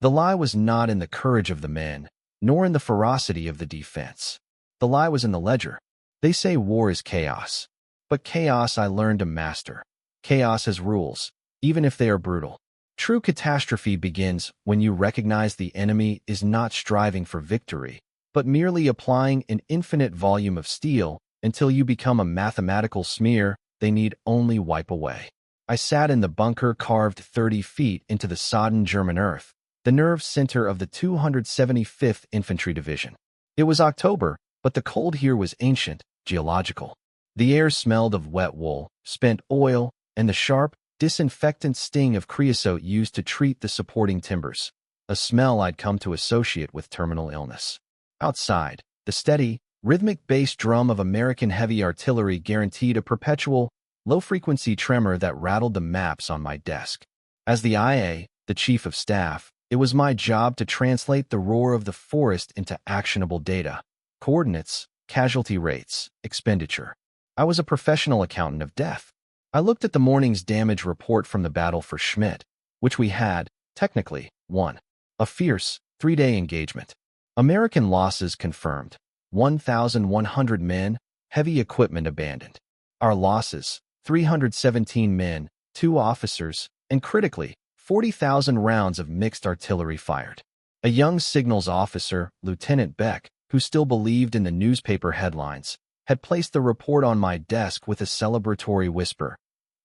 The lie was not in the courage of the men, nor in the ferocity of the defense. The lie was in the ledger. They say war is chaos. But chaos I learned to master. Chaos has rules, even if they are brutal. True catastrophe begins when you recognize the enemy is not striving for victory, but merely applying an infinite volume of steel until you become a mathematical smear they need only wipe away. I sat in the bunker carved 30 feet into the sodden German earth, the nerve center of the 275th Infantry Division. It was October, but the cold here was ancient, geological. The air smelled of wet wool, spent oil, and the sharp, disinfectant sting of creosote used to treat the supporting timbers, a smell I'd come to associate with terminal illness. Outside, the steady, rhythmic bass drum of American heavy artillery guaranteed a perpetual, low-frequency tremor that rattled the maps on my desk. As the IA, the chief of staff, it was my job to translate the roar of the forest into actionable data, coordinates, casualty rates, expenditure. I was a professional accountant of death. I looked at the morning's damage report from the battle for Schmidt, which we had, technically, won. A fierce, 3-day engagement. American losses confirmed. 1,100 men, heavy equipment abandoned. Our losses, 317 men, 2 officers, and critically, 40,000 rounds of mixed artillery fired. A young signals officer, Lieutenant Beck, who still believed in the newspaper headlines, had placed the report on my desk with a celebratory whisper.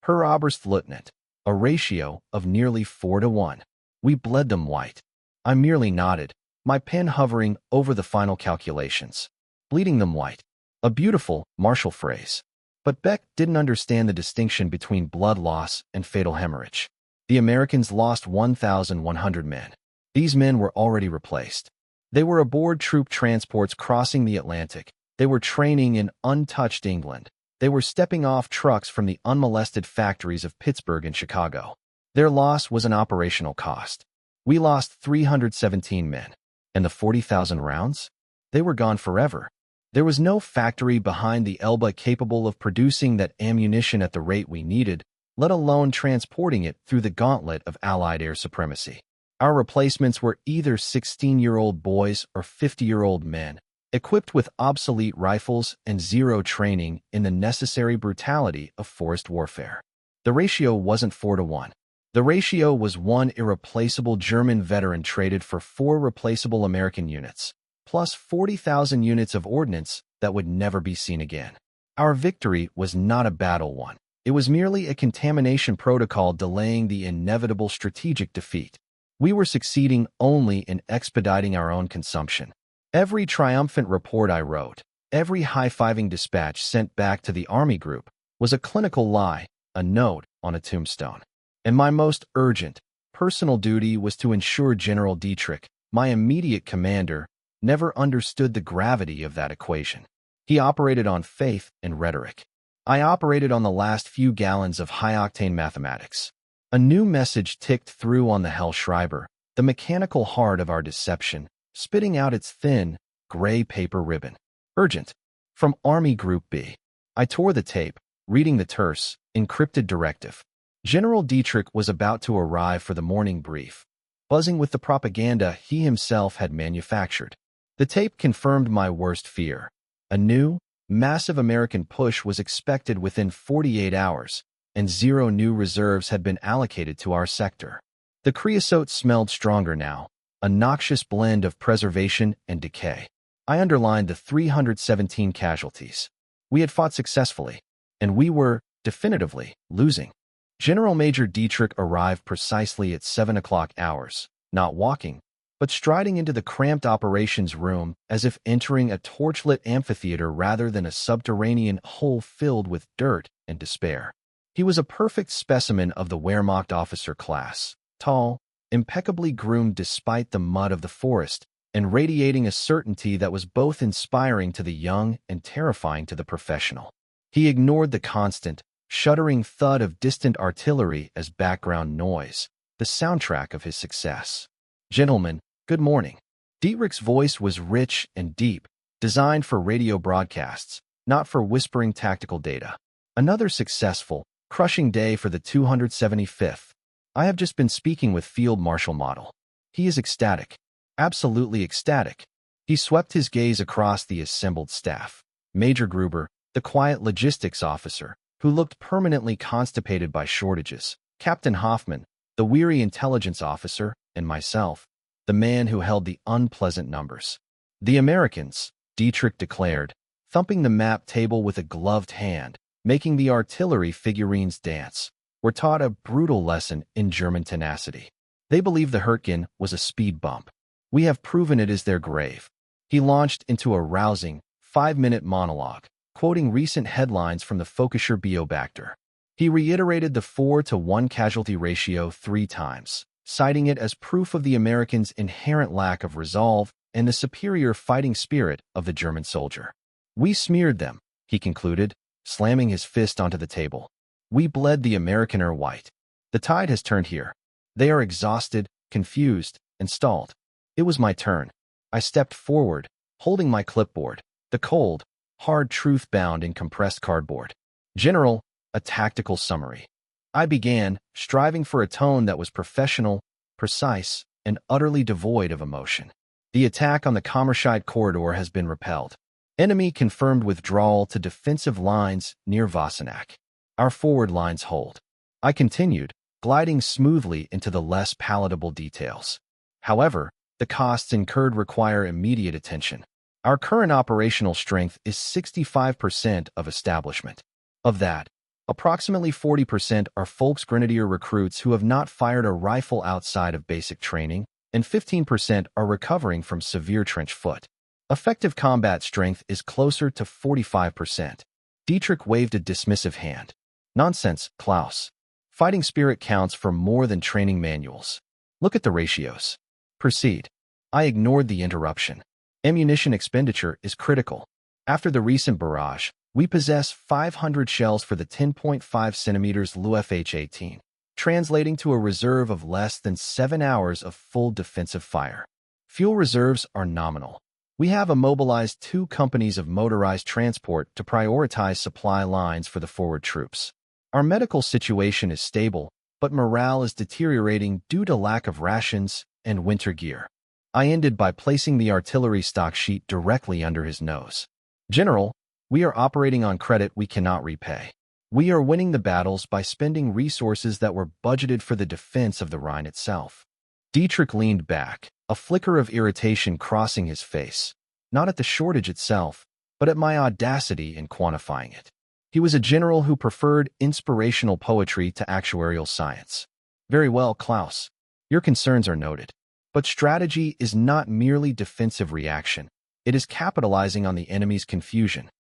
Herr Oberstleutnant, a ratio of nearly 4-to-1. We bled them white. I merely nodded, my pen hovering over the final calculations. Bleeding them white. A beautiful, martial phrase. But Beck didn't understand the distinction between blood loss and fatal hemorrhage. The Americans lost 1,100 men. These men were already replaced. They were aboard troop transports crossing the Atlantic. They were training in untouched England. They were stepping off trucks from the unmolested factories of Pittsburgh and Chicago. Their loss was an operational cost. We lost 317 men. And the 40,000 rounds? They were gone forever. There was no factory behind the Elbe capable of producing that ammunition at the rate we needed, let alone transporting it through the gauntlet of Allied air supremacy. Our replacements were either 16-year-old boys or 50-year-old men, equipped with obsolete rifles and zero training in the necessary brutality of forest warfare. The ratio wasn't 4-to-1. The ratio was 1 irreplaceable German veteran traded for 4 replaceable American units, plus 40,000 units of ordnance that would never be seen again. Our victory was not a battle one. It was merely a contamination protocol delaying the inevitable strategic defeat. We were succeeding only in expediting our own consumption. Every triumphant report I wrote, every high-fiving dispatch sent back to the Army Group, was a clinical lie, a note on a tombstone. And my most urgent, personal duty was to ensure General Dietrich, my immediate commander, never understood the gravity of that equation. He operated on faith and rhetoric. I operated on the last few gallons of high-octane mathematics. A new message ticked through on the Hellschreiber, the mechanical heart of our deception, spitting out its thin, gray paper ribbon. Urgent. From Army Group B. I tore the tape, reading the terse, encrypted directive. General Dietrich was about to arrive for the morning brief, buzzing with the propaganda he himself had manufactured. The tape confirmed my worst fear. A new, massive American push was expected within 48 hours, and 0 new reserves had been allocated to our sector. The creosote smelled stronger now, a noxious blend of preservation and decay. I underlined the 317 casualties. We had fought successfully, and we were, definitively, losing. General Major Dietrich arrived precisely at 7 o'clock hours, not walking, but striding into the cramped operations room as if entering a torchlit amphitheater rather than a subterranean hole filled with dirt and despair. He was a perfect specimen of the Wehrmacht officer class, tall, impeccably groomed despite the mud of the forest, and radiating a certainty that was both inspiring to the young and terrifying to the professional. He ignored the constant, shuddering thud of distant artillery as background noise, the soundtrack of his success. Gentlemen, good morning. Dietrich's voice was rich and deep, designed for radio broadcasts, not for whispering tactical data. Another successful, crushing day for the 275th. I have just been speaking with Field Marshal Model. He is ecstatic. Absolutely ecstatic. He swept his gaze across the assembled staff. Major Gruber, the quiet logistics officer, who looked permanently constipated by shortages, Captain Hoffman, the weary intelligence officer, and myself, the man who held the unpleasant numbers. The Americans, Dietrich declared, thumping the map table with a gloved hand, making the artillery figurines dance, were taught a brutal lesson in German tenacity. They believed the Hurtgen was a speed bump. We have proven it is their grave. He launched into a rousing, 5-minute monologue, quoting recent headlines from the Völkischer Beobachter. He reiterated the 4-to-1 casualty ratio 3 times, citing it as proof of the Americans' inherent lack of resolve and the superior fighting spirit of the German soldier. We smeared them, he concluded, slamming his fist onto the table. We bled the Americaner white. The tide has turned here. They are exhausted, confused, and stalled. It was my turn. I stepped forward, holding my clipboard, the cold, hard truth bound in compressed cardboard. General, a tactical summary. I began, striving for a tone that was professional, precise, and utterly devoid of emotion. The attack on the Kammerscheid corridor has been repelled. Enemy confirmed withdrawal to defensive lines near Wassenach. Our forward lines hold. I continued, gliding smoothly into the less palatable details. However, the costs incurred require immediate attention. Our current operational strength is 65% of establishment. Of that, approximately 40% are Volksgrenadier recruits who have not fired a rifle outside of basic training, and 15% are recovering from severe trench foot. Effective combat strength is closer to 45%. Dietrich waved a dismissive hand. Nonsense, Klaus. Fighting spirit counts for more than training manuals. Look at the ratios. Proceed. I ignored the interruption. Ammunition expenditure is critical. After the recent barrage, we possess 500 shells for the 10.5 centimeters LUFH-18, translating to a reserve of less than 7 hours of full defensive fire. Fuel reserves are nominal. We have immobilized 2 companies of motorized transport to prioritize supply lines for the forward troops. Our medical situation is stable, but morale is deteriorating due to lack of rations and winter gear. I ended by placing the artillery stock sheet directly under his nose. General, we are operating on credit we cannot repay. We are winning the battles by spending resources that were budgeted for the defense of the Rhine itself. Dietrich leaned back, a flicker of irritation crossing his face, not at the shortage itself, but at my audacity in quantifying it. He was a general who preferred inspirational poetry to actuarial science. Very well, Klaus. Your concerns are noted. But strategy is not merely defensive reaction. It is capitalizing on the enemy's confusion.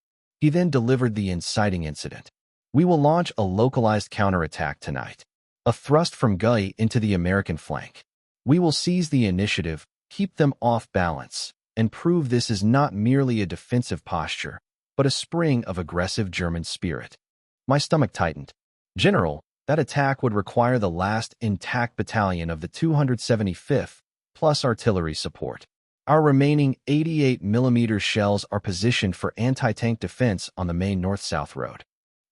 He then delivered the inciting incident. We will launch a localized counterattack tonight. A thrust from Guy into the American flank. We will seize the initiative, keep them off balance, and prove this is not merely a defensive posture, but a spring of aggressive German spirit. My stomach tightened. General, that attack would require the last intact battalion of the 275th, plus artillery support. Our remaining 88mm shells are positioned for anti-tank defense on the main north-south road.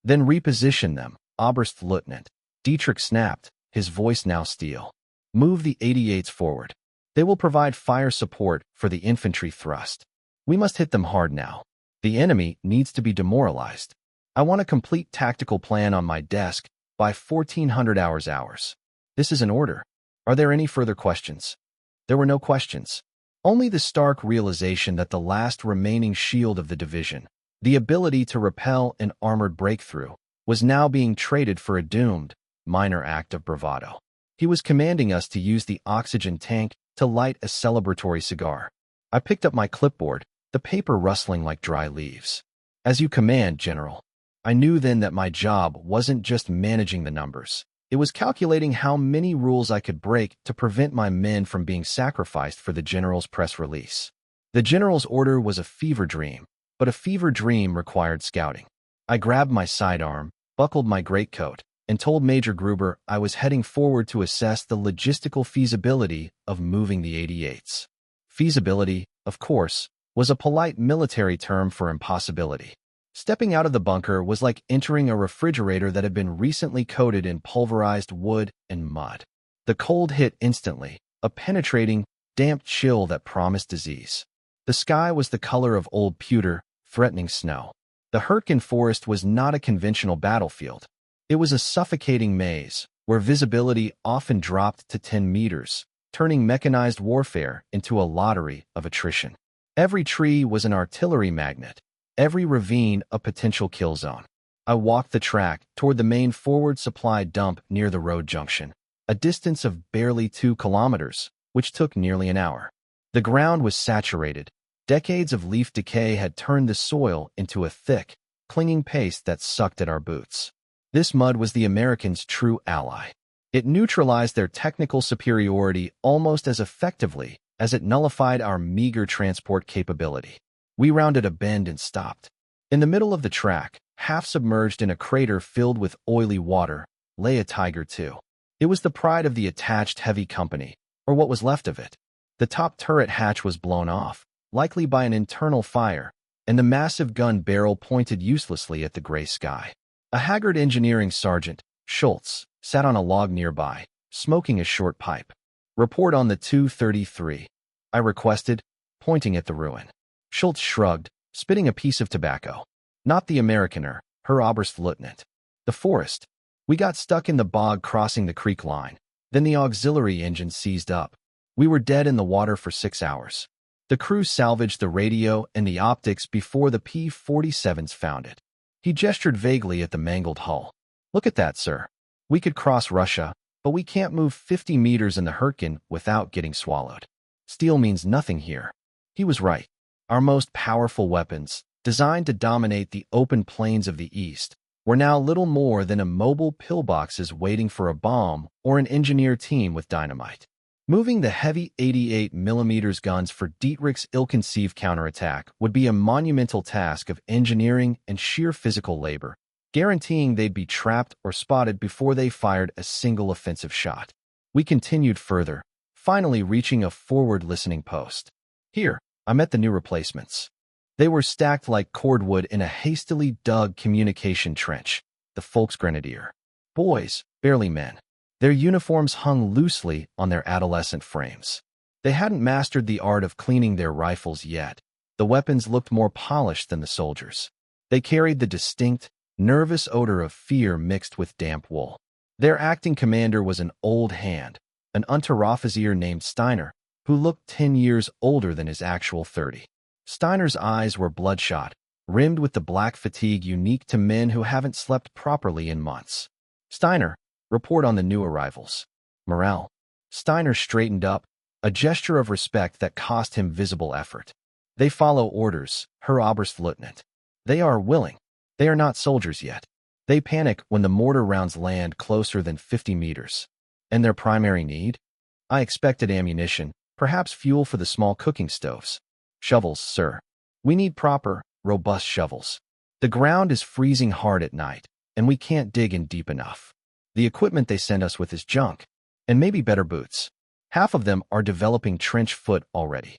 Then reposition them, Oberstleutnant. Dietrich snapped, his voice now steel. Move the 88s forward. They will provide fire support for the infantry thrust. We must hit them hard now. The enemy needs to be demoralized. I want a complete tactical plan on my desk by 1400 hours. This is an order. Are there any further questions? There were no questions. Only the stark realization that the last remaining shield of the division, the ability to repel an armored breakthrough, was now being traded for a doomed, minor act of bravado. He was commanding us to use the oxygen tank to light a celebratory cigar. I picked up my clipboard, the paper rustling like dry leaves. As you command, General. I knew then that my job wasn't just managing the numbers. It was calculating how many rules I could break to prevent my men from being sacrificed for the General's press release. The General's order was a fever dream, but a fever dream required scouting. I grabbed my sidearm, buckled my greatcoat, and told Major Gruber I was heading forward to assess the logistical feasibility of moving the 88s. Feasibility, of course, was a polite military term for impossibility. Stepping out of the bunker was like entering a refrigerator that had been recently coated in pulverized wood and mud. The cold hit instantly, a penetrating, damp chill that promised disease. The sky was the color of old pewter, threatening snow. The Hurtgen forest was not a conventional battlefield. It was a suffocating maze, where visibility often dropped to 10 meters, turning mechanized warfare into a lottery of attrition. Every tree was an artillery magnet, every ravine a potential kill zone. I walked the track toward the main forward supply dump near the road junction, a distance of barely 2 kilometers, which took nearly an hour. The ground was saturated. Decades of leaf decay had turned the soil into a thick, clinging paste that sucked at our boots. This mud was the Americans' true ally. It neutralized their technical superiority almost as effectively as it nullified our meager transport capability. We rounded a bend and stopped. In the middle of the track, half submerged in a crater filled with oily water, lay a Tiger II. It was the pride of the attached heavy company, or what was left of it. The top turret hatch was blown off, likely by an internal fire, and the massive gun barrel pointed uselessly at the gray sky. A haggard engineering sergeant, Schultz, sat on a log nearby, smoking a short pipe. "Report on the 233, I requested, pointing at the ruin. Schultz shrugged, spitting a piece of tobacco. "Not the Americaner, Herr Oberstleutnant. The forest. We got stuck in the bog crossing the creek line. Then the auxiliary engine seized up. We were dead in the water for 6 hours. The crew salvaged the radio and the optics before the P-47s found it." He gestured vaguely at the mangled hull. "Look at that, sir. We could cross Russia, but we can't move 50 meters in the Hurtgen without getting swallowed. Steel means nothing here." He was right. Our most powerful weapons, designed to dominate the open plains of the East, were now little more than immobile pillboxes waiting for a bomb or an engineer team with dynamite. Moving the heavy 88mm guns for Dietrich's ill-conceived counterattack would be a monumental task of engineering and sheer physical labor, guaranteeing they'd be trapped or spotted before they fired a single offensive shot. We continued further, finally reaching a forward listening post. Here, I met the new replacements. They were stacked like cordwood in a hastily dug communication trench, the Volksgrenadier. Boys, barely men. Their uniforms hung loosely on their adolescent frames. They hadn't mastered the art of cleaning their rifles yet. The weapons looked more polished than the soldiers. They carried the distinct, nervous odor of fear mixed with damp wool. Their acting commander was an old hand, an Unteroffizier named Steiner, who looked 10 years older than his actual 30. Steiner's eyes were bloodshot, rimmed with the black fatigue unique to men who haven't slept properly in months. "Steiner, report on the new arrivals." "Morale." Steiner straightened up, a gesture of respect that cost him visible effort. "They follow orders, Herr Oberstleutnant. They are willing. They are not soldiers yet. They panic when the mortar rounds land closer than 50 meters. And their primary need? I expected ammunition, perhaps fuel for the small cooking stoves. Shovels, sir. We need proper, robust shovels. The ground is freezing hard at night, and we can't dig in deep enough. The equipment they send us with is junk, and maybe better boots. Half of them are developing trench foot already."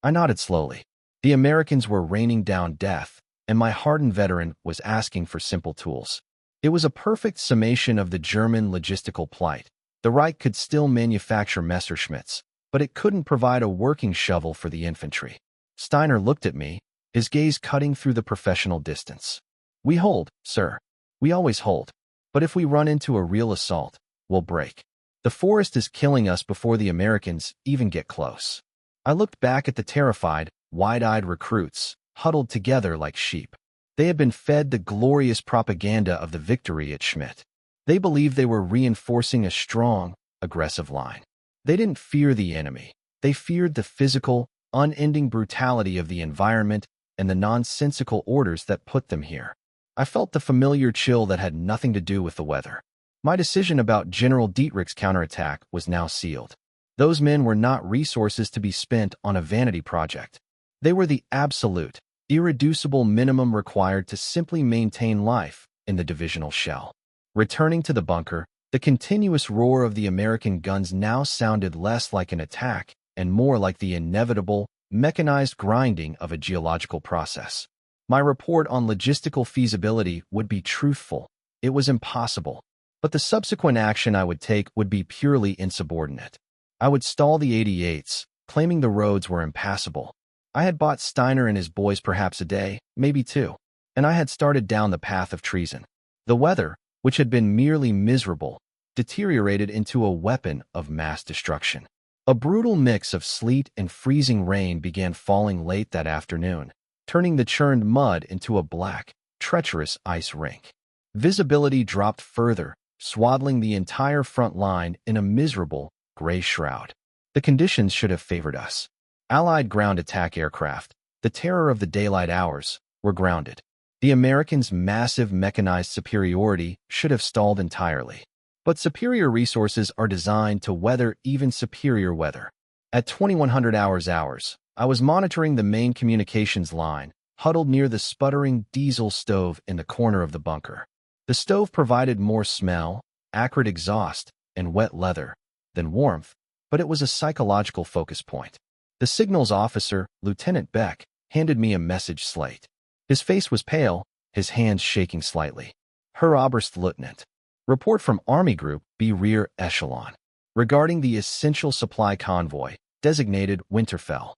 I nodded slowly. The Americans were raining down death, and my hardened veteran was asking for simple tools. It was a perfect summation of the German logistical plight. The Reich could still manufacture Messerschmitts, but it couldn't provide a working shovel for the infantry. Steiner looked at me, his gaze cutting through the professional distance. "We hold, sir. We always hold. But if we run into a real assault, we'll break. The forest is killing us before the Americans even get close." I looked back at the terrified, wide-eyed recruits, huddled together like sheep. They had been fed the glorious propaganda of the victory at Schmidt. They believed they were reinforcing a strong, aggressive line. They didn't fear the enemy. They feared the physical, unending brutality of the environment and the nonsensical orders that put them here. I felt the familiar chill that had nothing to do with the weather. My decision about General Dietrich's counterattack was now sealed. Those men were not resources to be spent on a vanity project. They were the absolute, irreducible minimum required to simply maintain life in the divisional shell. Returning to the bunker, the continuous roar of the American guns now sounded less like an attack and more like the inevitable, mechanized grinding of a geological process. My report on logistical feasibility would be truthful. It was impossible. But the subsequent action I would take would be purely insubordinate. I would stall the 88s, claiming the roads were impassable. I had bought Steiner and his boys perhaps a day, maybe two, and I had started down the path of treason. The weather, which had been merely miserable, deteriorated into a weapon of mass destruction. A brutal mix of sleet and freezing rain began falling late that afternoon, turning the churned mud into a black, treacherous ice rink. Visibility dropped further, swaddling the entire front line in a miserable, gray shroud. The conditions should have favored us. Allied ground attack aircraft, the terror of the daylight hours, were grounded. The Americans' massive mechanized superiority should have stalled entirely. But superior resources are designed to weather even superior weather. At 2100 hours, I was monitoring the main communications line, huddled near the sputtering diesel stove in the corner of the bunker. The stove provided more smell, acrid exhaust, and wet leather than warmth, but it was a psychological focus point. The signals officer, Lieutenant Beck, handed me a message slate. His face was pale, his hands shaking slightly. Herr Oberstleutnant. Report from Army Group B Rear Echelon. Regarding the essential supply convoy, designated Winterfell.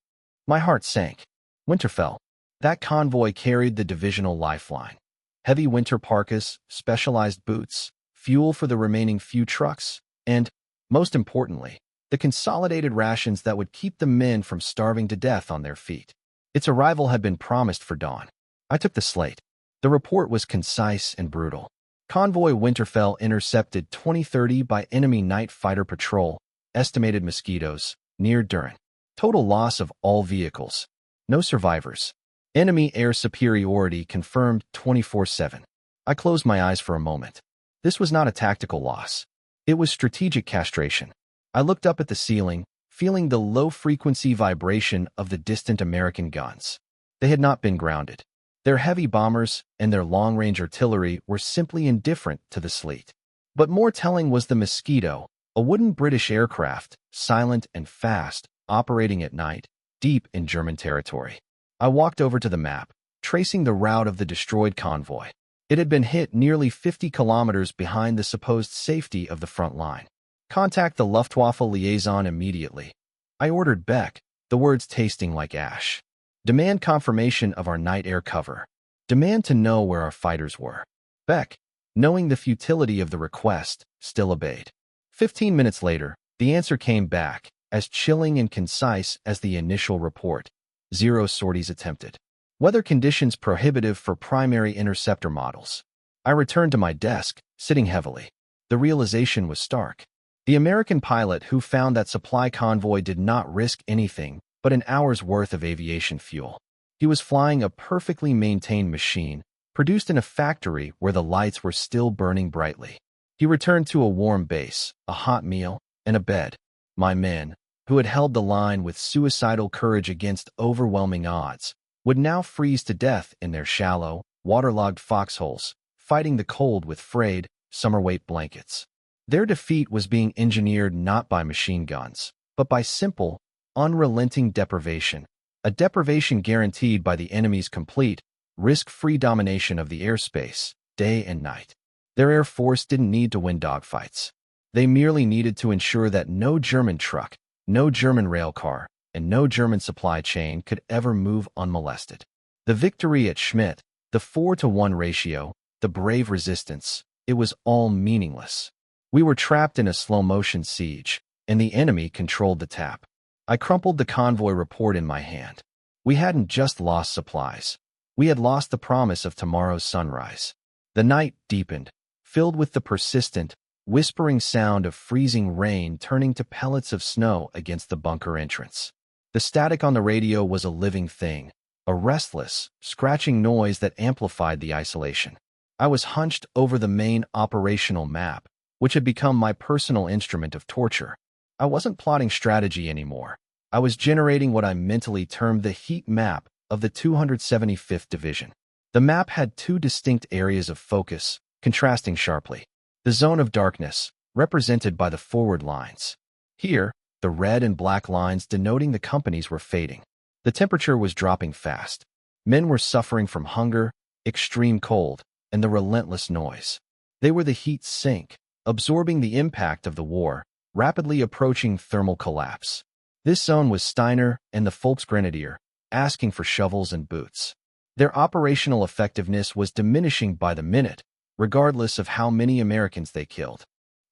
My heart sank. Winterfell. That convoy carried the divisional lifeline. Heavy winter parkas, specialized boots, fuel for the remaining few trucks, and, most importantly, the consolidated rations that would keep the men from starving to death on their feet. Its arrival had been promised for dawn. I took the slate. The report was concise and brutal. Convoy Winterfell intercepted 2030 by enemy night fighter patrol, estimated mosquitoes, near Durin. Total loss of all vehicles. No survivors. Enemy air superiority confirmed 24/7. I closed my eyes for a moment. This was not a tactical loss. It was strategic castration. I looked up at the ceiling, feeling the low-frequency vibration of the distant American guns. They had not been grounded. Their heavy bombers and their long-range artillery were simply indifferent to the sleet. But more telling was the Mosquito, a wooden British aircraft, silent and fast, operating at night, deep in German territory. I walked over to the map, tracing the route of the destroyed convoy. It had been hit nearly 50 kilometers behind the supposed safety of the front line. Contact the Luftwaffe liaison immediately. I ordered Beck, the words tasting like ash. Demand confirmation of our night air cover. Demand to know where our fighters were. Beck, knowing the futility of the request, still obeyed. 15 minutes later, the answer came back, as chilling and concise as the initial report. 0 sorties attempted. Weather conditions prohibitive for primary interceptor models. I returned to my desk, sitting heavily. The realization was stark. The American pilot who found that supply convoy did not risk anything but an hour's worth of aviation fuel. He was flying a perfectly maintained machine, produced in a factory where the lights were still burning brightly. He returned to a warm base, a hot meal, and a bed. My men, who had held the line with suicidal courage against overwhelming odds, would now freeze to death in their shallow, waterlogged foxholes, fighting the cold with frayed, summer-weight blankets. Their defeat was being engineered not by machine guns, but by simple, unrelenting deprivation, a deprivation guaranteed by the enemy's complete, risk-free domination of the airspace, day and night. Their air force didn't need to win dogfights. They merely needed to ensure that no German truck, no German rail car, and no German supply chain could ever move unmolested. The victory at Schmidt, the 4-to-1 ratio, the brave resistance, it was all meaningless. We were trapped in a slow-motion siege, and the enemy controlled the tap. I crumpled the convoy report in my hand. We hadn't just lost supplies. We had lost the promise of tomorrow's sunrise. The night deepened, filled with the persistent, whispering sound of freezing rain turning to pellets of snow against the bunker entrance. The static on the radio was a living thing, a restless, scratching noise that amplified the isolation. I was hunched over the main operational map, which had become my personal instrument of torture. I wasn't plotting strategy anymore. I was generating what I mentally termed the heat map of the 275th Division. The map had two distinct areas of focus, contrasting sharply. The zone of darkness, represented by the forward lines. Here, the red and black lines denoting the companies were fading. The temperature was dropping fast. Men were suffering from hunger, extreme cold, and the relentless noise. They were the heat sink, absorbing the impact of the war, rapidly approaching thermal collapse. This zone was Steiner and the Volksgrenadier, asking for shovels and boots. Their operational effectiveness was diminishing by the minute, regardless of how many Americans they killed.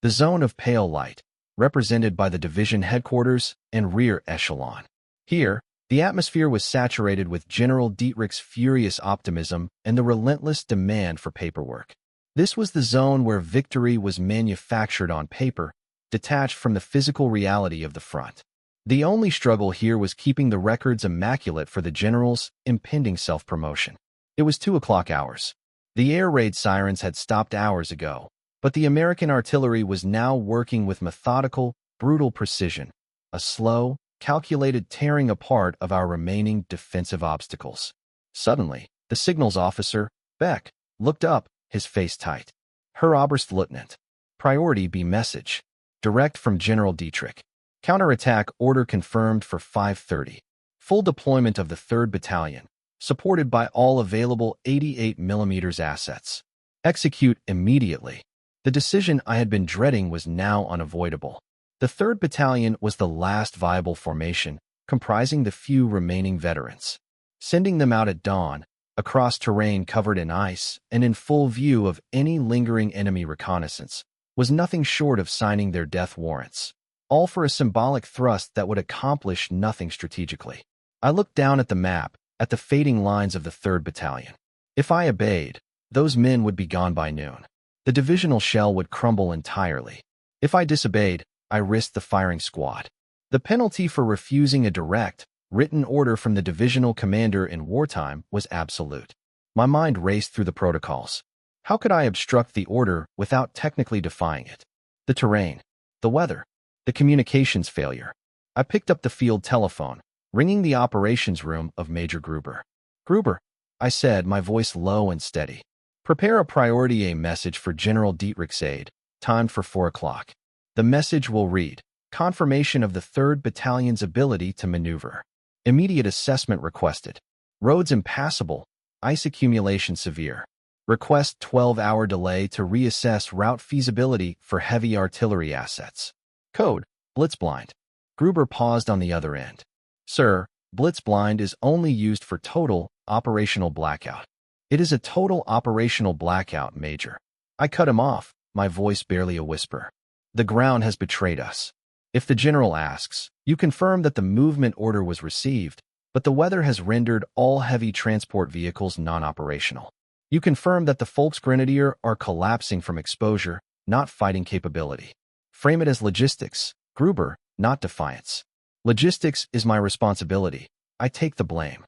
The zone of pale light, represented by the division headquarters and rear echelon. Here, the atmosphere was saturated with General Dietrich's furious optimism and the relentless demand for paperwork. This was the zone where victory was manufactured on paper, detached from the physical reality of the front. The only struggle here was keeping the records immaculate for the general's impending self-promotion. It was 2 o'clock hours. The air raid sirens had stopped hours ago, but the American artillery was now working with methodical, brutal precision, a slow, calculated tearing apart of our remaining defensive obstacles. Suddenly, the signals officer, Beck, looked up, his face tight. Herr Oberstleutnant. Priority B message. Direct from General Dietrich. Counterattack order confirmed for 5:30. Full deployment of the 3rd Battalion, supported by all available 88mm assets. Execute immediately. The decision I had been dreading was now unavoidable. The 3rd Battalion was the last viable formation, comprising the few remaining veterans. Sending them out at dawn, across terrain covered in ice and in full view of any lingering enemy reconnaissance, was nothing short of signing their death warrants. All for a symbolic thrust that would accomplish nothing strategically. I looked down at the map, at the fading lines of the 3rd Battalion. If I obeyed, those men would be gone by noon. The divisional shell would crumble entirely. If I disobeyed, I risked the firing squad. The penalty for refusing a direct, written order from the divisional commander in wartime was absolute. My mind raced through the protocols. How could I obstruct the order without technically defying it? The terrain, the weather, the communications failure. I picked up the field telephone, ringing the operations room of Major Gruber. Gruber, I said, my voice low and steady. Prepare a priority A message for General Dietrich's aide, timed for 4 o'clock. The message will read, confirmation of the 3rd Battalion's ability to maneuver. Immediate assessment requested. Roads impassable, ice accumulation severe. Request 12-hour delay to reassess route feasibility for heavy artillery assets. Code, Blitzblind. Gruber paused on the other end. Sir, Blitzblind is only used for total, operational blackout. It is a total operational blackout, Major. I cut him off, my voice barely a whisper. The ground has betrayed us. If the general asks, you confirm that the movement order was received, but the weather has rendered all heavy transport vehicles non-operational. You confirm that the Volksgrenadier are collapsing from exposure, not fighting capability. Frame it as logistics, Gruber, not defiance. Logistics is my responsibility. I take the blame.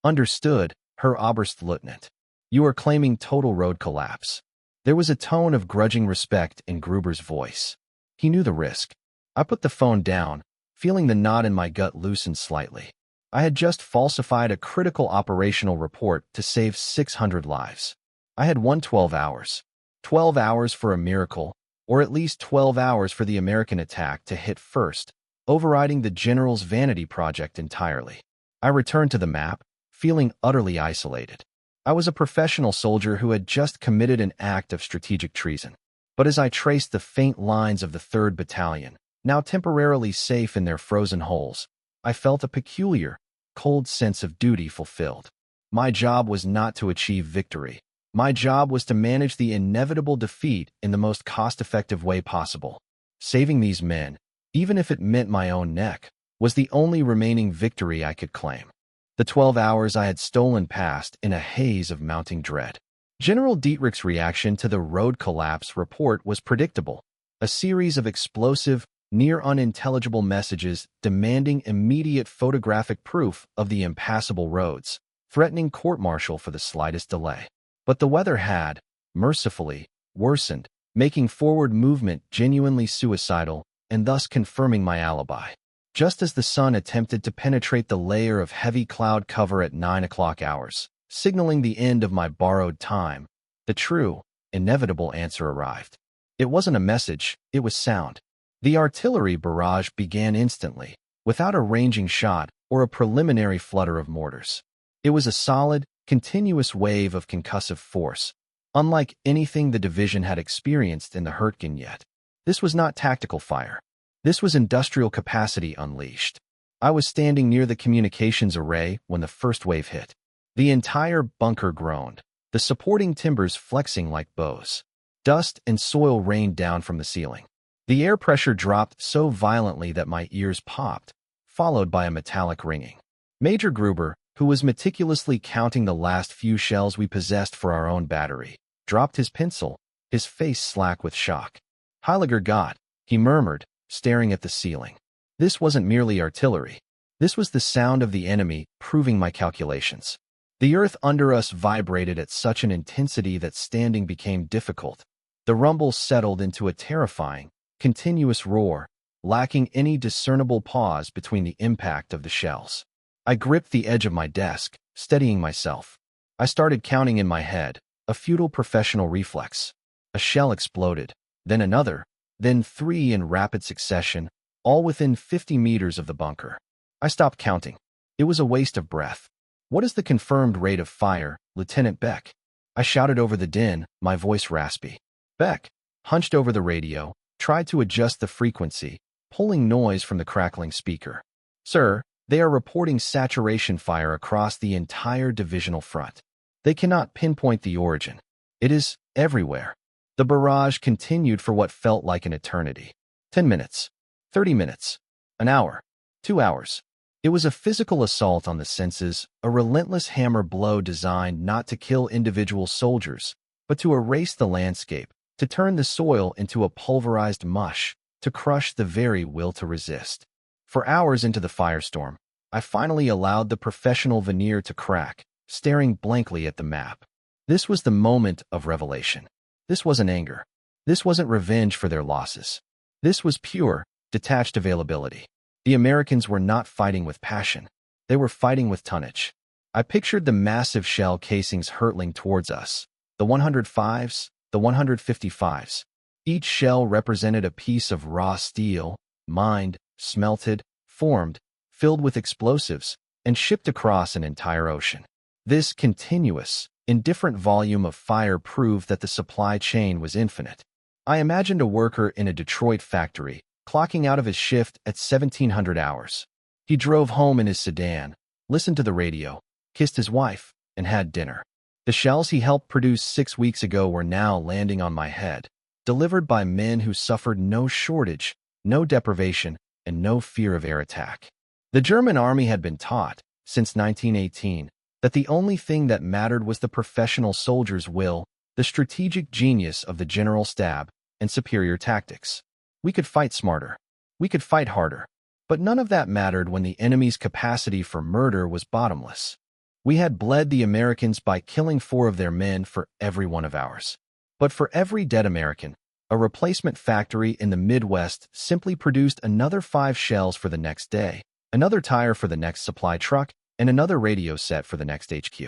Understood, Herr Oberstleutnant. You are claiming total road collapse. There was a tone of grudging respect in Gruber's voice. He knew the risk. I put the phone down, feeling the knot in my gut loosen slightly. I had just falsified a critical operational report to save 600 lives. I had won 12 hours. 12 hours for a miracle, or at least 12 hours for the American attack to hit first, overriding the general's vanity project entirely. I returned to the map, feeling utterly isolated. I was a professional soldier who had just committed an act of strategic treason. But as I traced the faint lines of the 3rd Battalion, now temporarily safe in their frozen holes, I felt a peculiar, cold sense of duty fulfilled. My job was not to achieve victory. My job was to manage the inevitable defeat in the most cost-effective way possible. Saving these men, even if it meant my own neck, was the only remaining victory I could claim. The 12 hours I had stolen passed in a haze of mounting dread. General Dietrich's reaction to the road collapse report was predictable. A series of explosive, near unintelligible messages demanding immediate photographic proof of the impassable roads, threatening court-martial for the slightest delay. But the weather had, mercifully, worsened, making forward movement genuinely suicidal and thus confirming my alibi. Just as the sun attempted to penetrate the layer of heavy cloud cover at 9 o'clock hours, signaling the end of my borrowed time, the true, inevitable answer arrived. It wasn't a message, it was sound. The artillery barrage began instantly, without a ranging shot or a preliminary flutter of mortars. It was a solid, continuous wave of concussive force, unlike anything the division had experienced in the Hurtgen yet. This was not tactical fire. This was industrial capacity unleashed. I was standing near the communications array when the first wave hit. The entire bunker groaned, the supporting timbers flexing like bows. Dust and soil rained down from the ceiling. The air pressure dropped so violently that my ears popped, followed by a metallic ringing. Major Gruber, who was meticulously counting the last few shells we possessed for our own battery, dropped his pencil, his face slack with shock. Heiliger Gott, he murmured, staring at the ceiling. This wasn't merely artillery. This was the sound of the enemy proving my calculations. The earth under us vibrated at such an intensity that standing became difficult. The rumble settled into a terrifying, continuous roar, lacking any discernible pause between the impact of the shells. I gripped the edge of my desk, steadying myself. I started counting in my head, a futile professional reflex. A shell exploded, then another, then 3 in rapid succession, all within 50 meters of the bunker. I stopped counting. It was a waste of breath. "What is the confirmed rate of fire, Lieutenant Beck?" I shouted over the din, my voice raspy. Beck, hunched over the radio, tried to adjust the frequency, pulling noise from the crackling speaker. "Sir, they are reporting saturation fire across the entire divisional front. They cannot pinpoint the origin. It is everywhere." The barrage continued for what felt like an eternity. 10 minutes, 30 minutes, an hour, 2 hours. It was a physical assault on the senses, a relentless hammer blow designed not to kill individual soldiers, but to erase the landscape, to turn the soil into a pulverized mush, to crush the very will to resist. For hours into the firestorm, I finally allowed the professional veneer to crack, staring blankly at the map. This was the moment of revelation. This wasn't anger. This wasn't revenge for their losses. This was pure, detached availability. The Americans were not fighting with passion. They were fighting with tonnage. I pictured the massive shell casings hurtling towards us, the 105s, the 155s. Each shell represented a piece of raw steel, mined, smelted, formed, filled with explosives, and shipped across an entire ocean. This continuous, indifferent volume of fire proved that the supply chain was infinite. I imagined a worker in a Detroit factory, clocking out of his shift at 1700 hours. He drove home in his sedan, listened to the radio, kissed his wife, and had dinner. The shells he helped produce 6 weeks ago were now landing on my head, delivered by men who suffered no shortage, no deprivation, and no fear of air attack. The German army had been taught, since 1918, that the only thing that mattered was the professional soldier's will, the strategic genius of the general stab, and superior tactics. We could fight smarter. We could fight harder. But none of that mattered when the enemy's capacity for murder was bottomless. We had bled the Americans by killing 4 of their men for every one of ours. But for every dead American, a replacement factory in the Midwest simply produced another 5 shells for the next day, another tire for the next supply truck, and another radio set for the next HQ.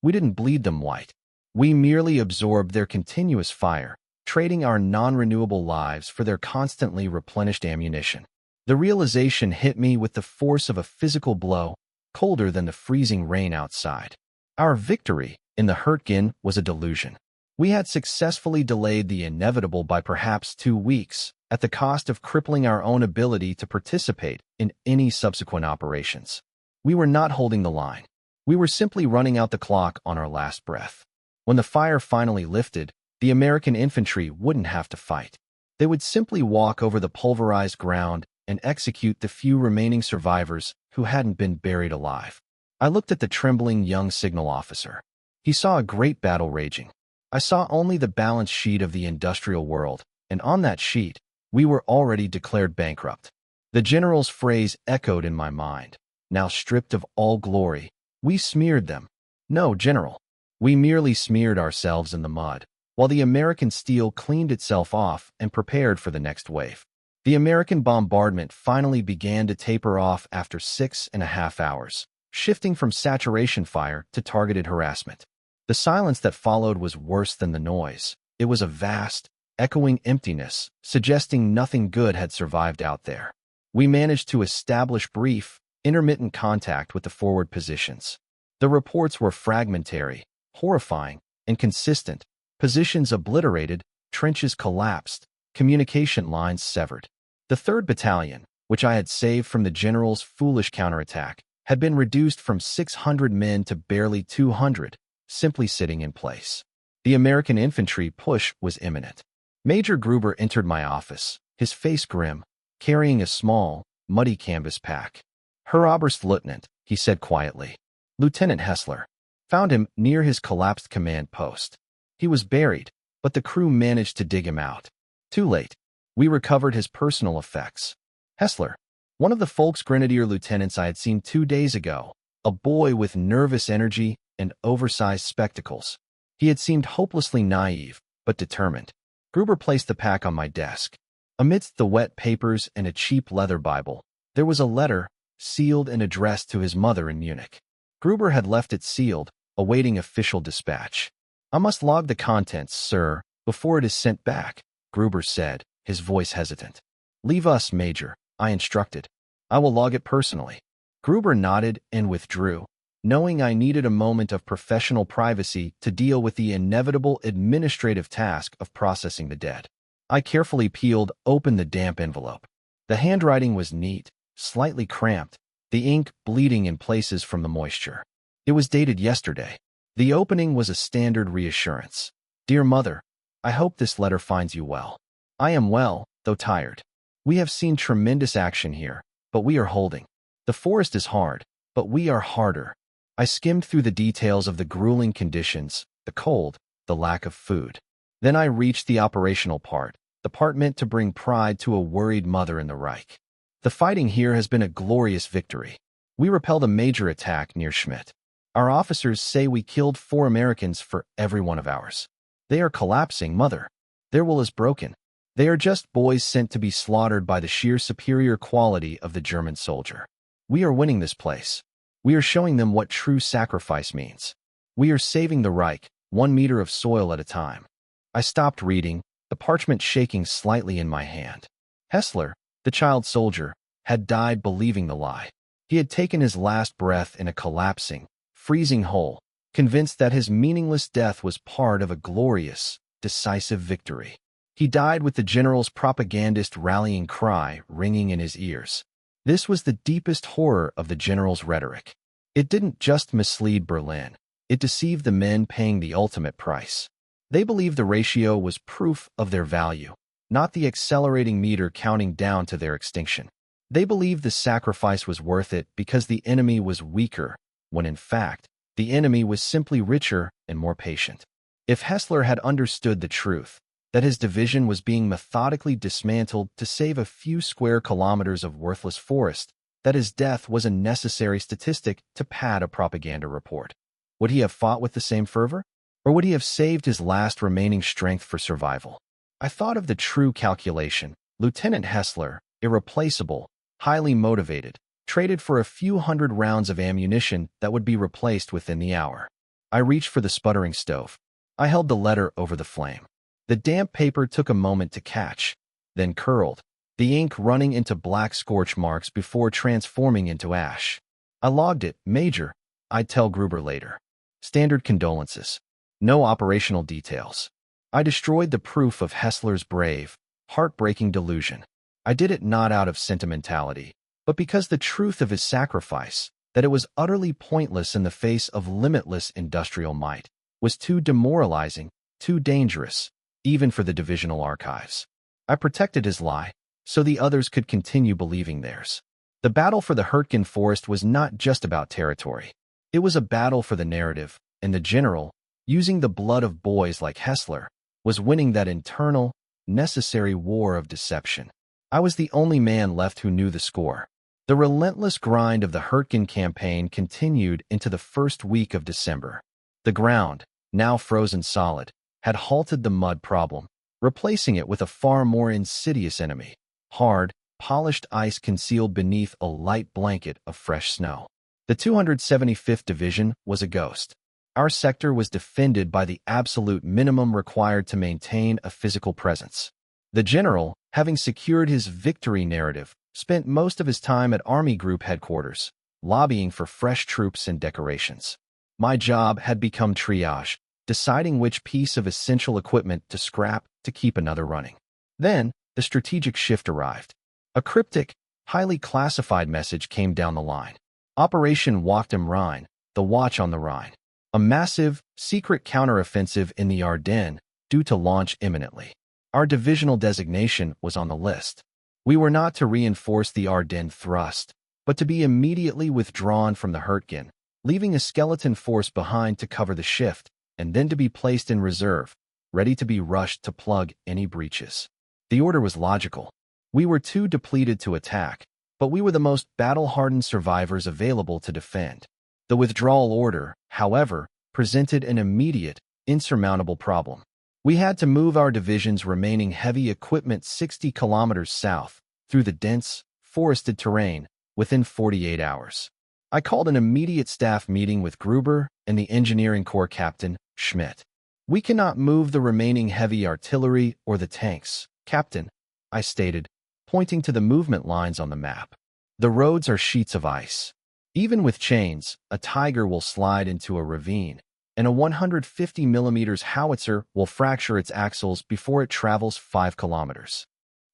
We didn't bleed them white. We merely absorbed their continuous fire, trading our non-renewable lives for their constantly replenished ammunition. The realization hit me with the force of a physical blow, colder than the freezing rain outside. Our victory in the Hurtgen was a delusion. We had successfully delayed the inevitable by perhaps 2 weeks, at the cost of crippling our own ability to participate in any subsequent operations. We were not holding the line. We were simply running out the clock on our last breath. When the fire finally lifted, the American infantry wouldn't have to fight. They would simply walk over the pulverized ground and execute the few remaining survivors who hadn't been buried alive. I looked at the trembling young signal officer. He saw a great battle raging. I saw only the balance sheet of the industrial world, and on that sheet, we were already declared bankrupt. The general's phrase echoed in my mind. Now stripped of all glory, we smeared them. No, General. We merely smeared ourselves in the mud, while the American steel cleaned itself off and prepared for the next wave. The American bombardment finally began to taper off after 6.5 hours, shifting from saturation fire to targeted harassment. The silence that followed was worse than the noise. It was a vast, echoing emptiness, suggesting nothing good had survived out there. We managed to establish brief, intermittent contact with the forward positions. The reports were fragmentary, horrifying, inconsistent. Positions obliterated, trenches collapsed, communication lines severed. The 3rd Battalion, which I had saved from the general's foolish counterattack, had been reduced from 600 men to barely 200, simply sitting in place. The American infantry push was imminent. Major Gruber entered my office, his face grim, carrying a small, muddy canvas pack. "Herr Oberstleutnant," he said quietly. "Lieutenant Hessler. Found him near his collapsed command post. He was buried, but the crew managed to dig him out. Too late. We recovered his personal effects." Hessler, one of the Volksgrenadier lieutenants I had seen 2 days ago, a boy with nervous energy and oversized spectacles. He had seemed hopelessly naive, but determined. Gruber placed the pack on my desk. Amidst the wet papers and a cheap leather Bible, there was a letter, sealed and addressed to his mother in Munich. Gruber had left it sealed, awaiting official dispatch. "I must log the contents, sir, before it is sent back," Gruber said, his voice hesitant. "Leave us, Major," I instructed. "I will log it personally." Gruber nodded and withdrew, knowing I needed a moment of professional privacy to deal with the inevitable administrative task of processing the dead. I carefully peeled open the damp envelope. The handwriting was neat, slightly cramped, the ink bleeding in places from the moisture. It was dated yesterday. The opening was a standard reassurance. "Dear Mother, I hope this letter finds you well. I am well, though tired. We have seen tremendous action here, but we are holding. The forest is hard, but we are harder." I skimmed through the details of the grueling conditions, the cold, the lack of food. Then I reached the operational part, the part meant to bring pride to a worried mother in the Reich. "The fighting here has been a glorious victory. We repelled a major attack near Schmidt. Our officers say we killed 4 Americans for every one of ours. They are collapsing, Mother. Their will is broken. They are just boys sent to be slaughtered by the sheer superior quality of the German soldier. We are winning this place. We are showing them what true sacrifice means. We are saving the Reich, 1 meter of soil at a time." I stopped reading, the parchment shaking slightly in my hand. Hessler, the child soldier, had died believing the lie. He had taken his last breath in a collapsing, freezing hole, convinced that his meaningless death was part of a glorious, decisive victory. He died with the general's propagandist rallying cry ringing in his ears. This was the deepest horror of the general's rhetoric. It didn't just mislead Berlin. It deceived the men paying the ultimate price. They believed the ratio was proof of their value, not the accelerating meter counting down to their extinction. They believed the sacrifice was worth it because the enemy was weaker, when in fact, the enemy was simply richer and more patient. If Hessler had understood the truth, that his division was being methodically dismantled to save a few square kilometers of worthless forest, that his death was a necessary statistic to pad a propaganda report, would he have fought with the same fervor? Or would he have saved his last remaining strength for survival? I thought of the true calculation. Lieutenant Hessler, irreplaceable, highly motivated, traded for a few hundred rounds of ammunition that would be replaced within the hour. I reached for the sputtering stove. I held the letter over the flame. The damp paper took a moment to catch, then curled, the ink running into black scorch marks before transforming into ash. I logged it, Major. I'd tell Gruber later. Standard condolences. No operational details. I destroyed the proof of Hessler's brave, heartbreaking delusion. I did it not out of sentimentality, but because the truth of his sacrifice, that it was utterly pointless in the face of limitless industrial might, was too demoralizing, too dangerous, even for the divisional archives. I protected his lie, so the others could continue believing theirs. The battle for the Hurtgen forest was not just about territory. It was a battle for the narrative, and the general, using the blood of boys like Hessler, was winning that internal, necessary war of deception. I was the only man left who knew the score. The relentless grind of the Hurtgen campaign continued into the first week of December. The ground, now frozen solid, had halted the mud problem, replacing it with a far more insidious enemy. Hard, polished ice concealed beneath a light blanket of fresh snow. The 275th Division was a ghost. Our sector was defended by the absolute minimum required to maintain a physical presence. The general, having secured his victory narrative, spent most of his time at Army Group headquarters, lobbying for fresh troops and decorations. My job had become triage, deciding which piece of essential equipment to scrap to keep another running. Then, the strategic shift arrived. A cryptic, highly classified message came down the line. Operation Wacht am Rhein, the Watch on the Rhine. A massive, secret counteroffensive in the Ardennes, due to launch imminently. Our divisional designation was on the list. We were not to reinforce the Ardennes thrust, but to be immediately withdrawn from the Hurtgen, leaving a skeleton force behind to cover the shift, and then to be placed in reserve, ready to be rushed to plug any breaches. The order was logical. We were too depleted to attack, but we were the most battle-hardened survivors available to defend. The withdrawal order, however, presented an immediate, insurmountable problem. We had to move our division's remaining heavy equipment 60 kilometers south, through the dense, forested terrain, within 48 hours. I called an immediate staff meeting with Gruber and the Engineering Corps Captain, Schmidt. "We cannot move the remaining heavy artillery or the tanks, Captain," I stated, pointing to the movement lines on the map. "The roads are sheets of ice. Even with chains, a Tiger will slide into a ravine, and a 150 mm howitzer will fracture its axles before it travels 5 kilometers.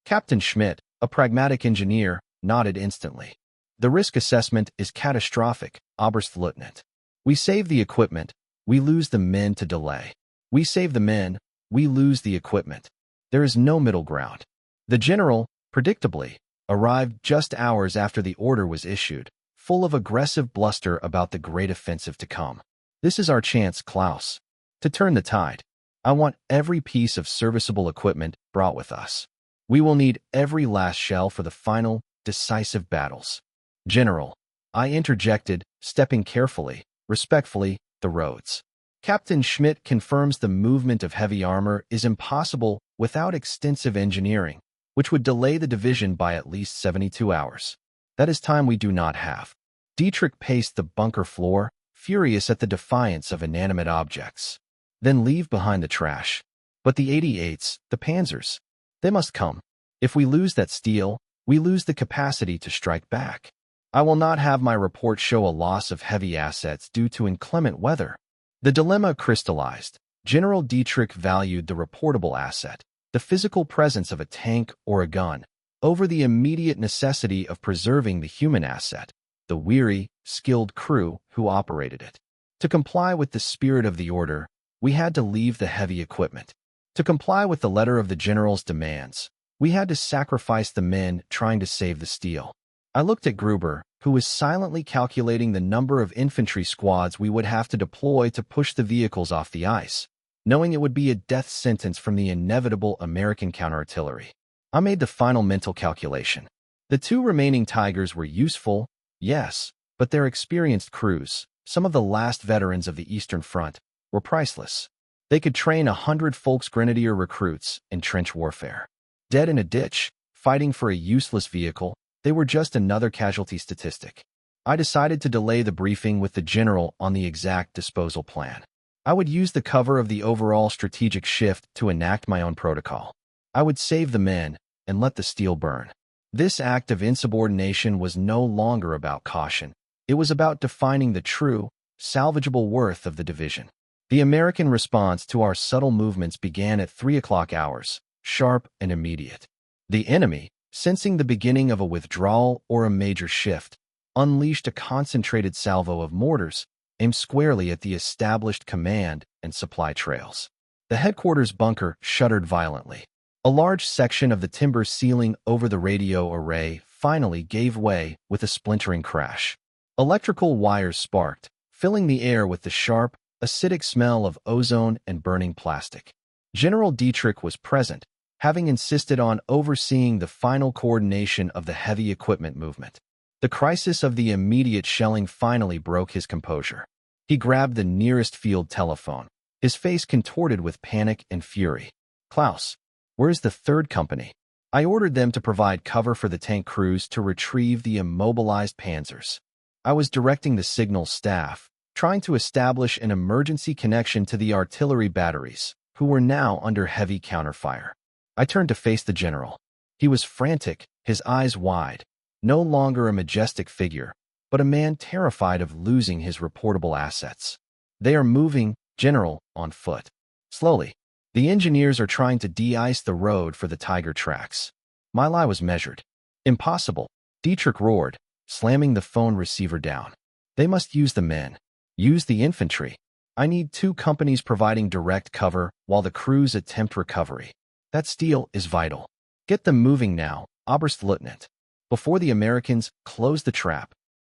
Captain Schmidt, a pragmatic engineer, nodded instantly. "The risk assessment is catastrophic, Oberstleutnant. We save the equipment, we lose the men to delay. We save the men, we lose the equipment. There is no middle ground." The general, predictably, arrived just hours after the order was issued, full of aggressive bluster about the great offensive to come. "This is our chance, Klaus, to turn the tide. I want every piece of serviceable equipment brought with us. We will need every last shell for the final, decisive battles." "General," I interjected, stepping carefully, respectfully, the roads. "Captain Schmidt confirms the movement of heavy armor is impossible without extensive engineering, which would delay the division by at least 72 hours. That is time we do not have." Dietrich paced the bunker floor, furious at the defiance of inanimate objects. "Then leave behind the trash. But the 88s, the panzers, they must come. If we lose that steel, we lose the capacity to strike back. I will not have my report show a loss of heavy assets due to inclement weather." The dilemma crystallized. General Dietrich valued the reportable asset, the physical presence of a tank or a gun, over the immediate necessity of preserving the human asset, the weary, skilled crew who operated it. To comply with the spirit of the order, we had to leave the heavy equipment. To comply with the letter of the general's demands, we had to sacrifice the men trying to save the steel. I looked at Gruber, who was silently calculating the number of infantry squads we would have to deploy to push the vehicles off the ice, knowing it would be a death sentence from the inevitable American counter-artillery. I made the final mental calculation. The 2 remaining Tigers were useful, yes, but their experienced crews, some of the last veterans of the Eastern Front, were priceless. They could train 100 Volksgrenadier recruits in trench warfare. Dead in a ditch, fighting for a useless vehicle, they were just another casualty statistic. I decided to delay the briefing with the general on the exact disposal plan. I would use the cover of the overall strategic shift to enact my own protocol. I would save the men and let the steel burn. This act of insubordination was no longer about caution. It was about defining the true, salvageable worth of the division. The American response to our subtle movements began at 3 o'clock hours, sharp and immediate. The enemy, sensing the beginning of a withdrawal or a major shift, unleashed a concentrated salvo of mortars, aimed squarely at the established command and supply trails. The headquarters bunker shuddered violently. A large section of the timber ceiling over the radio array finally gave way with a splintering crash. Electrical wires sparked, filling the air with the sharp, acidic smell of ozone and burning plastic. General Dietrich was present, having insisted on overseeing the final coordination of the heavy equipment movement. The crisis of the immediate shelling finally broke his composure. He grabbed the nearest field telephone, his face contorted with panic and fury. "Klaus, where's the 3rd Company? I ordered them to provide cover for the tank crews to retrieve the immobilized panzers." I was directing the signal staff, trying to establish an emergency connection to the artillery batteries, who were now under heavy counterfire. I turned to face the general. He was frantic, his eyes wide, no longer a majestic figure, but a man terrified of losing his reportable assets. "They are moving, General, on foot. Slowly. The engineers are trying to de-ice the road for the Tiger tracks." My lie was measured. Impossible, Dietrich roared, slamming the phone receiver down. They must use the men. Use the infantry. I need 2 companies providing direct cover while the crews attempt recovery. That steel is vital. Get them moving now, Oberstleutnant, before the Americans close the trap.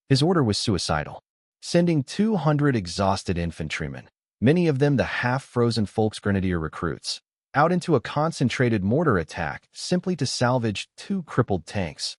His order was suicidal. Sending 200 exhausted infantrymen, many of them the half-frozen Volksgrenadier recruits, out into a concentrated mortar attack simply to salvage 2 crippled tanks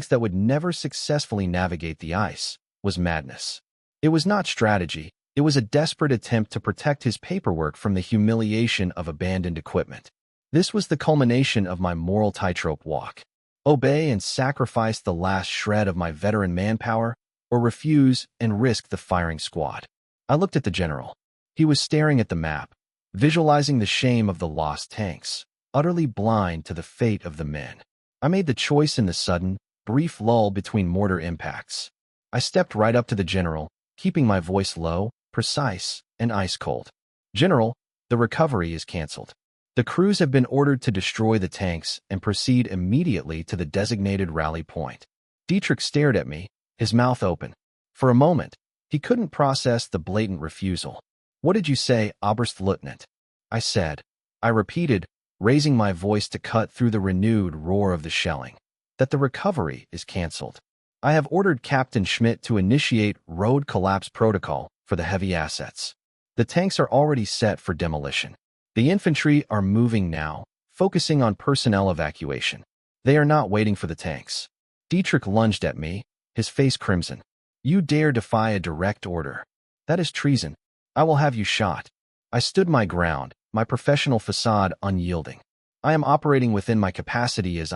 that would never successfully navigate the ice, was madness. It was not strategy, it was a desperate attempt to protect his paperwork from the humiliation of abandoned equipment. This was the culmination of my moral tightrope walk. Obey and sacrifice the last shred of my veteran manpower, or refuse and risk the firing squad. I looked at the general. He was staring at the map, visualizing the shame of the lost tanks, utterly blind to the fate of the men. I made the choice in the sudden, brief lull between mortar impacts. I stepped right up to the general, keeping my voice low, precise, and ice-cold. General, the recovery is cancelled. The crews have been ordered to destroy the tanks and proceed immediately to the designated rally point. Dietrich stared at me, his mouth open. For a moment, he couldn't process the blatant refusal. What did you say, Oberstleutnant? I said. I repeated, raising my voice to cut through the renewed roar of the shelling. That the recovery is cancelled. I have ordered Captain Schmidt to initiate road collapse protocol for the heavy assets. The tanks are already set for demolition. The infantry are moving now, focusing on personnel evacuation. They are not waiting for the tanks. Dietrich lunged at me, his face crimson. You dare defy a direct order. That is treason. I will have you shot. I stood my ground, my professional facade unyielding. I am operating within my capacity as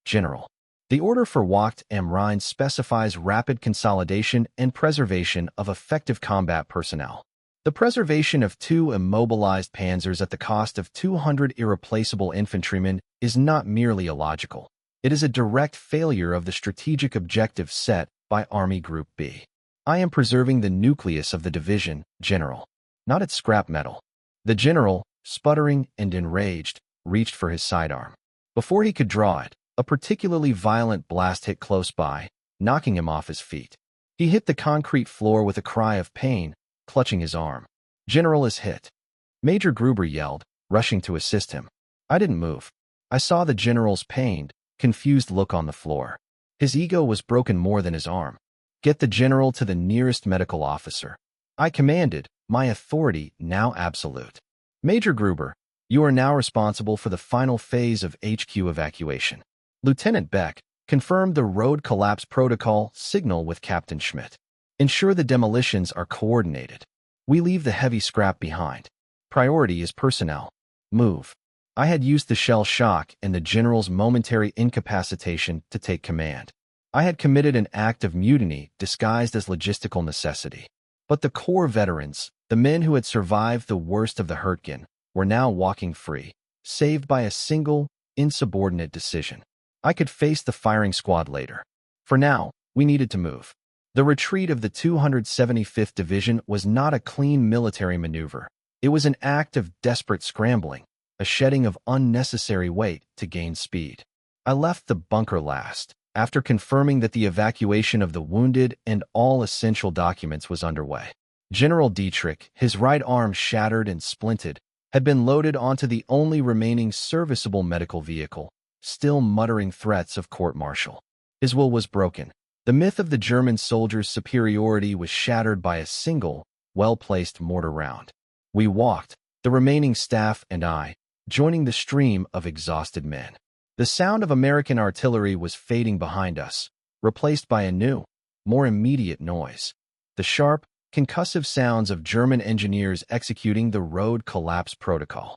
General. The order for Wacht am Rhein specifies rapid consolidation and preservation of effective combat personnel. The preservation of 2 immobilized panzers at the cost of 200 irreplaceable infantrymen is not merely illogical. It is a direct failure of the strategic objective set by Army Group B. I am preserving the nucleus of the division, General, not its scrap metal. The general, sputtering and enraged, reached for his sidearm. Before he could draw it, a particularly violent blast hit close by, knocking him off his feet. He hit the concrete floor with a cry of pain, clutching his arm. General is hit. Major Gruber yelled, rushing to assist him. I didn't move. I saw the general's pained, confused look on the floor. His ego was broken more than his arm. Get the general to the nearest medical officer. I commanded, my authority now absolute. Major Gruber, you are now responsible for the final phase of HQ evacuation. Lieutenant Beck, confirm the road collapse protocol signal with Captain Schmidt. Ensure the demolitions are coordinated. We leave the heavy scrap behind. Priority is personnel. Move. I had used the shell shock and the general's momentary incapacitation to take command. I had committed an act of mutiny disguised as logistical necessity. But the core veterans, the men who had survived the worst of the Hurtgen, were now walking free, saved by a single, insubordinate decision. I could face the firing squad later. For now, we needed to move. The retreat of the 275th Division was not a clean military maneuver. It was an act of desperate scrambling, a shedding of unnecessary weight to gain speed. I left the bunker last, after confirming that the evacuation of the wounded and all essential documents was underway. General Dietrich, his right arm shattered and splinted, had been loaded onto the only remaining serviceable medical vehicle, still muttering threats of court-martial. His will was broken. The myth of the German soldier's superiority was shattered by a single, well-placed mortar round. We walked, the remaining staff and I, joining the stream of exhausted men. The sound of American artillery was fading behind us, replaced by a new, more immediate noise. The sharp, concussive sounds of German engineers executing the road collapse protocol.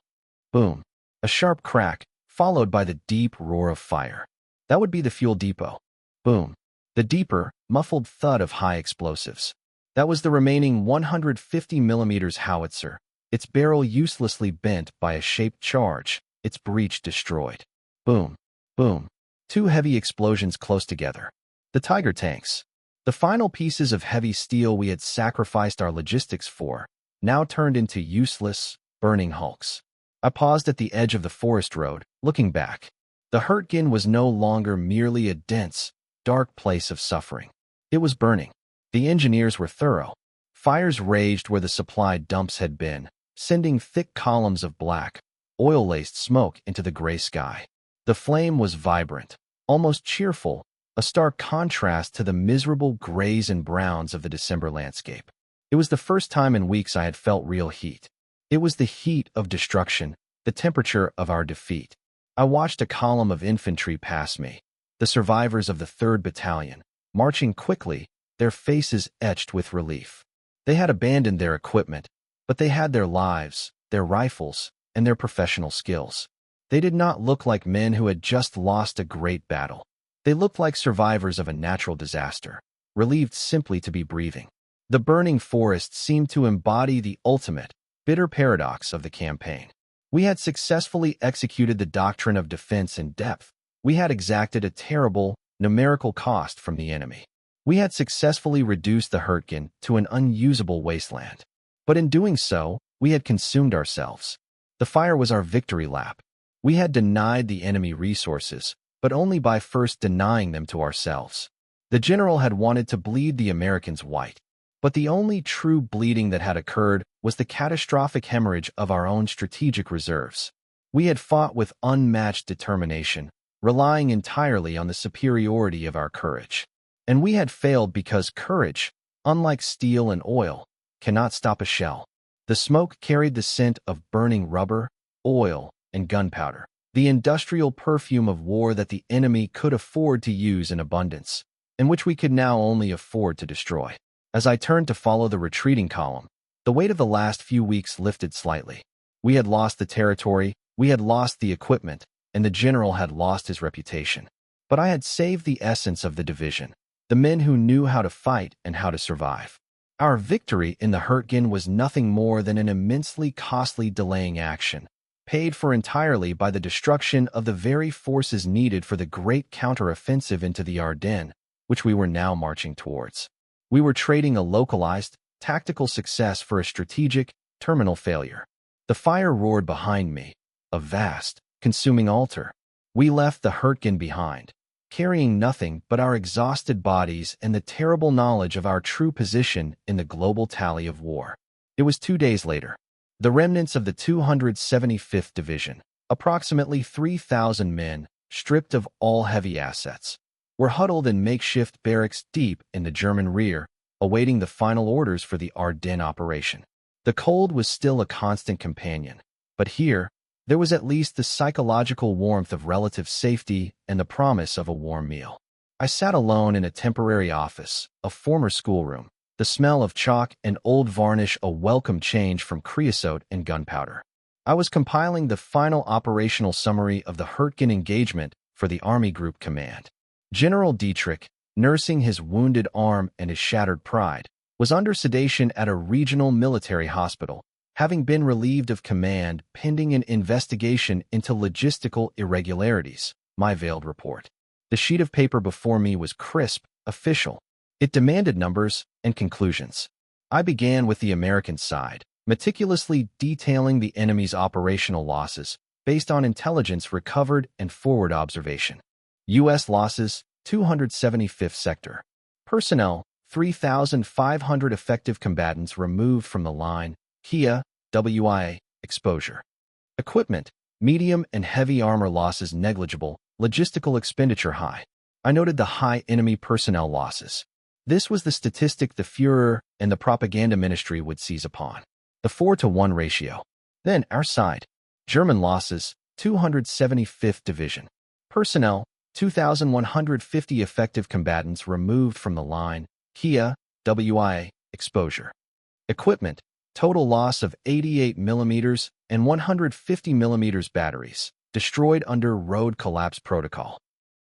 Boom. A sharp crack, followed by the deep roar of fire. That would be the fuel depot. Boom. The deeper, muffled thud of high explosives. That was the remaining 150 mm howitzer, its barrel uselessly bent by a shaped charge, its breech destroyed. Boom. Boom. Two heavy explosions close together. The Tiger tanks. The final pieces of heavy steel we had sacrificed our logistics for, now turned into useless, burning hulks. I paused at the edge of the forest road, looking back. The Hurtgen was no longer merely a dense, dark place of suffering. It was burning. The engineers were thorough. Fires raged where the supply dumps had been, sending thick columns of black, oil-laced smoke into the gray sky. The flame was vibrant, almost cheerful, a stark contrast to the miserable grays and browns of the December landscape. It was the first time in weeks I had felt real heat. It was the heat of destruction, the temperature of our defeat. I watched a column of infantry pass me, the survivors of the 3rd Battalion, marching quickly, their faces etched with relief. They had abandoned their equipment, but they had their lives, their rifles, and their professional skills. They did not look like men who had just lost a great battle. They looked like survivors of a natural disaster, relieved simply to be breathing. The burning forest seemed to embody the ultimate, bitter paradox of the campaign. We had successfully executed the doctrine of defense in depth. We had exacted a terrible, numerical cost from the enemy. We had successfully reduced the Hurtgen to an unusable wasteland. But in doing so, we had consumed ourselves. The fire was our victory lap. We had denied the enemy resources, but only by first denying them to ourselves. The general had wanted to bleed the Americans white, but the only true bleeding that had occurred was the catastrophic hemorrhage of our own strategic reserves. We had fought with unmatched determination, relying entirely on the superiority of our courage. And we had failed because courage, unlike steel and oil, cannot stop a shell. The smoke carried the scent of burning rubber, oil, and gunpowder, the industrial perfume of war that the enemy could afford to use in abundance, and which we could now only afford to destroy. As I turned to follow the retreating column, the weight of the last few weeks lifted slightly. We had lost the territory, we had lost the equipment, and the general had lost his reputation. But I had saved the essence of the division, the men who knew how to fight and how to survive. Our victory in the Hurtgen was nothing more than an immensely costly delaying action, paid for entirely by the destruction of the very forces needed for the great counteroffensive into the Ardennes, which we were now marching towards. We were trading a localized, tactical success for a strategic, terminal failure. The fire roared behind me, a vast, consuming altar. We left the Hurtgen behind, carrying nothing but our exhausted bodies and the terrible knowledge of our true position in the global tally of war. It was 2 days later. The remnants of the 275th Division, approximately 3,000 men, stripped of all heavy assets, were huddled in makeshift barracks deep in the German rear, awaiting the final orders for the Ardennes operation. The cold was still a constant companion, but here, there was at least the psychological warmth of relative safety and the promise of a warm meal. I sat alone in a temporary office, a former schoolroom, the smell of chalk and old varnish a welcome change from creosote and gunpowder. I was compiling the final operational summary of the Hurtgen engagement for the Army Group Command. General Dietrich, nursing his wounded arm and his shattered pride, was under sedation at a regional military hospital, having been relieved of command pending an investigation into logistical irregularities, my veiled report. The sheet of paper before me was crisp, official. It demanded numbers and conclusions. I began with the American side, meticulously detailing the enemy's operational losses based on intelligence recovered and forward observation. U.S. losses, 275th Sector. Personnel, 3,500 effective combatants removed from the line, Kia, WIA, exposure. Equipment, medium and heavy armor losses negligible, logistical expenditure high. I noted the high enemy personnel losses. This was the statistic the Führer and the propaganda ministry would seize upon. The 4-to-1 ratio. Then our side. German losses, 275th Division. Personnel, 2,150 effective combatants removed from the line, Kia, WIA, exposure. Equipment, total loss of 88 mm and 150 mm batteries, destroyed under road collapse protocol.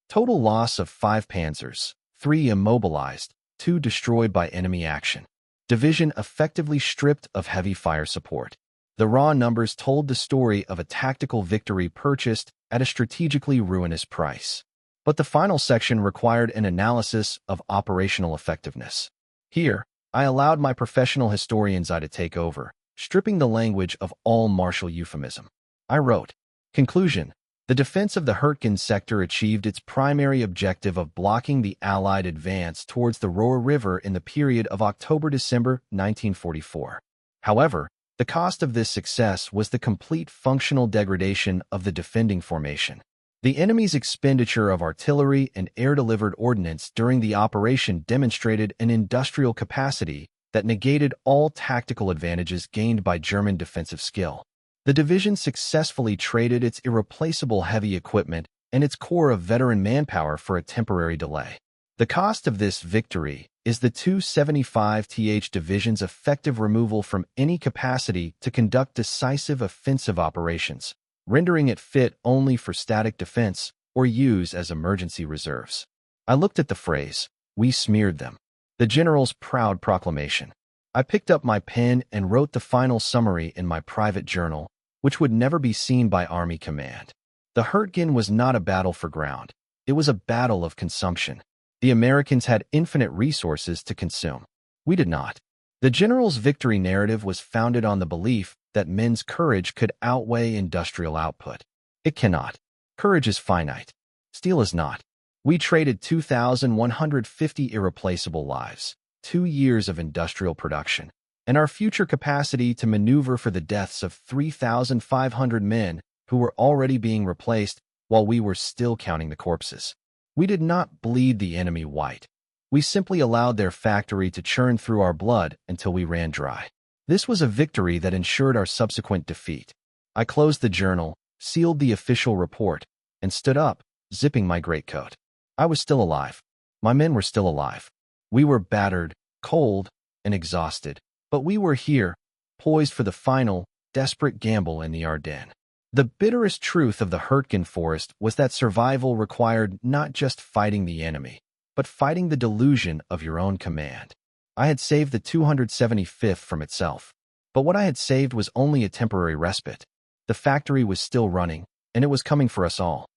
Total loss of 5 panzers, 3 immobilized, 2 destroyed by enemy action. Division effectively stripped of heavy fire support. The raw numbers told the story of a tactical victory purchased at a strategically ruinous price. But the final section required an analysis of operational effectiveness. Here, I allowed my professional historian's eye to take over, stripping the language of all martial euphemism. I wrote, Conclusion. The The defense of the Hurtgen sector achieved its primary objective of blocking the Allied advance towards the Roer River in the period of October-December 1944. However, the cost of this success was the complete functional degradation of the defending formation. The enemy's expenditure of artillery and air-delivered ordnance during the operation demonstrated an industrial capacity that negated all tactical advantages gained by German defensive skill. The division successfully traded its irreplaceable heavy equipment and its core of veteran manpower for a temporary delay. The cost of this victory is the 275th Division's effective removal from any capacity to conduct decisive offensive operations, rendering it fit only for static defense or use as emergency reserves. I looked at the phrase, "We smeared them," the general's proud proclamation. I picked up my pen and wrote the final summary in my private journal, which would never be seen by Army Command. The Hurtgen was not a battle for ground. It was a battle of consumption. The Americans had infinite resources to consume. We did not. The general's victory narrative was founded on the belief that men's courage could outweigh industrial output. It cannot. Courage is finite. Steel is not. We traded 2,150 irreplaceable lives, 2 years of industrial production, and our future capacity to maneuver for the deaths of 3,500 men who were already being replaced while we were still counting the corpses. We did not bleed the enemy white. We simply allowed their factory to churn through our blood until we ran dry. This was a victory that ensured our subsequent defeat. I closed the journal, sealed the official report, and stood up, zipping my greatcoat. I was still alive. My men were still alive. We were battered, cold, and exhausted, but we were here, poised for the final, desperate gamble in the Ardennes. The bitterest truth of the Hurtgen forest was that survival required not just fighting the enemy, but fighting the delusion of your own command. I had saved the 275th from itself, but what I had saved was only a temporary respite. The factory was still running, and it was coming for us all.